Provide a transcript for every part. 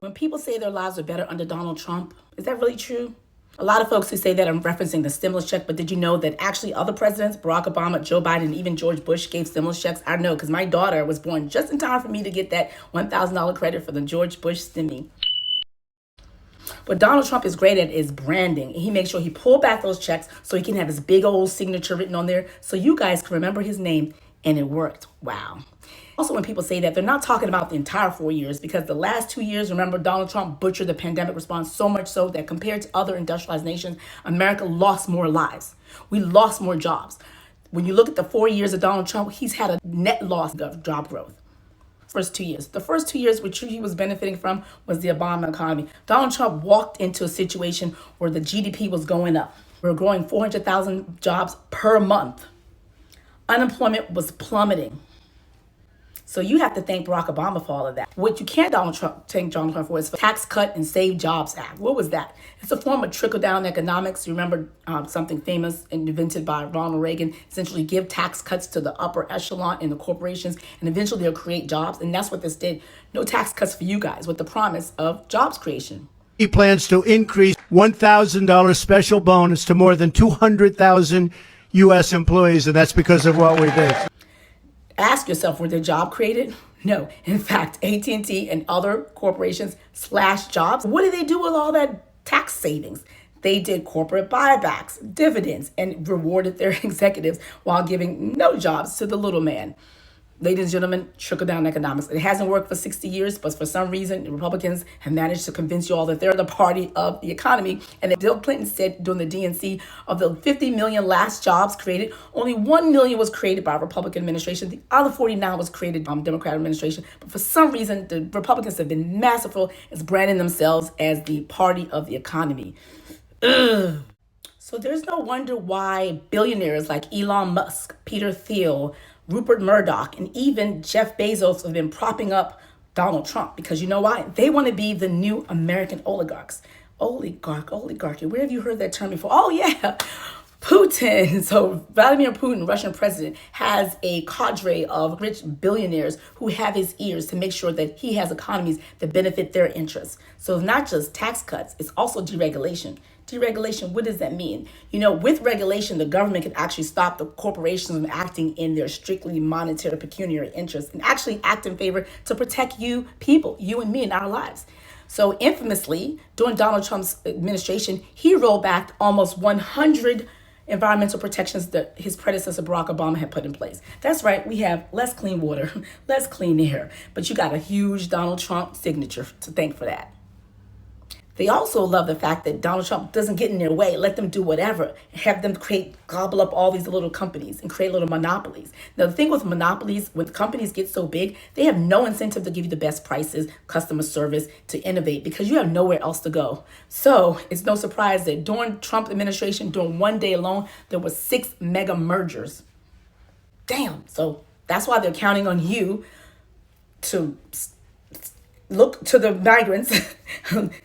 When people say their lives are better under Donald Trump, is that really true? A lot of folks who say that I'm referencing the stimulus check, but did you know that actually other presidents, Barack Obama, Joe Biden, and even George Bush gave stimulus checks? I know because my daughter was born just in time for me to get that $1,000 credit for the George Bush stimmy. What Donald Trump is great at is branding. He makes sure he pull back those checks so he can have his big old signature written on there so you guys can remember his name, and it worked. Wow. Also, when people say that, they're not talking about the entire 4 years, because the last 2 years, remember, Donald Trump butchered the pandemic response so much so that compared to other industrialized nations, America lost more lives. We lost more jobs. When you look at the 4 years of Donald Trump, he's had a net loss of job growth. First 2 years. The first 2 years, which he was benefiting from, was the Obama economy. Donald Trump walked into a situation where the GDP was going up. We were growing 400,000 jobs per month. Unemployment was plummeting. So you have to thank Barack Obama for all of that. What you can't thank Donald Trump for is the Tax Cut and Save Jobs Act. What was that? It's a form of trickle-down economics. You remember something famous invented by Ronald Reagan, essentially give tax cuts to the upper echelon in the corporations, and eventually they'll create jobs. And that's what this did. No tax cuts for you guys, with the promise of jobs creation. He plans to increase $1,000 special bonus to more than 200,000 U.S. employees, and that's because of what we did. Ask yourself, were there jobs created? No. In fact, AT&T and other corporations slashed jobs. What did they do with all that tax savings? They did corporate buybacks, dividends, and rewarded their executives while giving no jobs to the little man. Ladies and gentlemen, trickle-down economics. It hasn't worked for 60 years, but for some reason, the Republicans have managed to convince you all that they're the party of the economy. And Bill Clinton said during the DNC, of the 50 million last jobs created, only 1 million was created by Republican administration. The other 49 was created by Democrat administration. But for some reason, the Republicans have been masterful as branding themselves as the party of the economy. Ugh. So there's no wonder why billionaires like Elon Musk, Peter Thiel, Rupert Murdoch, and even Jeff Bezos have been propping up Donald Trump, because you know why? They want to be the new American oligarchs. Oligarchy. Where have you heard that term before? Oh yeah, Putin. So Vladimir Putin, Russian president, has a cadre of rich billionaires who have his ears to make sure that he has economies that benefit their interests. So it's not just tax cuts, it's also deregulation. Deregulation, what does that mean? You know, with regulation, the government can actually stop the corporations from acting in their strictly monetary pecuniary interests and actually act in favor to protect you people, you and me, in our lives. So infamously, during Donald Trump's administration, he rolled back almost 100 environmental protections that his predecessor Barack Obama had put in place. That's right, we have less clean water, less clean air, but you got a huge Donald Trump signature to thank for that. They also love the fact that Donald Trump doesn't get in their way, let them do whatever, have them gobble up all these little companies and create little monopolies. Now, the thing with monopolies, when companies get so big, they have no incentive to give you the best prices, customer service, to innovate, because you have nowhere else to go. So it's no surprise that during Trump administration, during one day alone, there was 6 mega mergers. Damn. So that's why they're counting on you to look to the migrants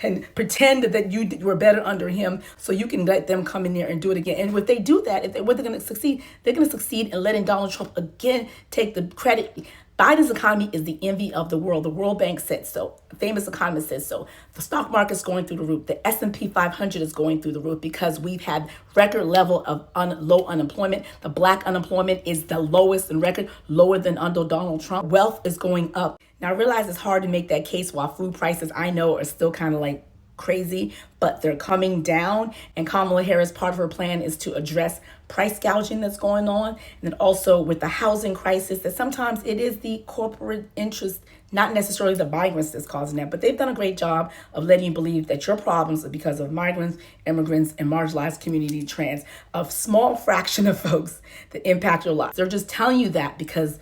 and pretend that you were better under him so you can let them come in there and do it again. And if they do that, what they're going to succeed, they're going to succeed in letting Donald Trump again take the credit. Biden's economy is the envy of the world. The World Bank said so. A famous economist says so. The stock market's going through the roof. The S&P 500 is going through the roof because we've had record level of low unemployment. The black unemployment is the lowest in record, lower than under Donald Trump. Wealth is going up. Now, I realize it's hard to make that case while food prices, I know, are still kind of like crazy, but they're coming down. And Kamala Harris, part of her plan is to address price gouging that's going on. And then also with the housing crisis, that sometimes it is the corporate interest, not necessarily the migrants, that's causing that. But they've done a great job of letting you believe that your problems are because of migrants, immigrants, and marginalized community trans, a small fraction of folks that impact your life. They're just telling you that because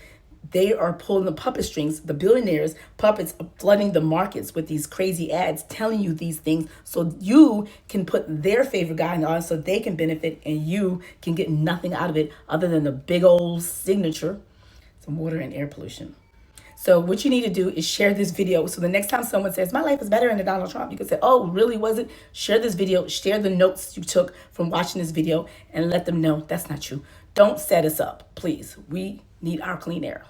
they are pulling the puppet strings. The billionaires, puppets, are flooding the markets with these crazy ads telling you these things so you can put their favorite guy on so they can benefit and you can get nothing out of it other than the big old signature, some water and air pollution. So what you need to do is share this video. So the next time someone says, my life is better under Donald Trump, you can say, oh, really, was it? Share this video, share the notes you took from watching this video, and let them know that's not true. Don't set us up, please. We need our clean air.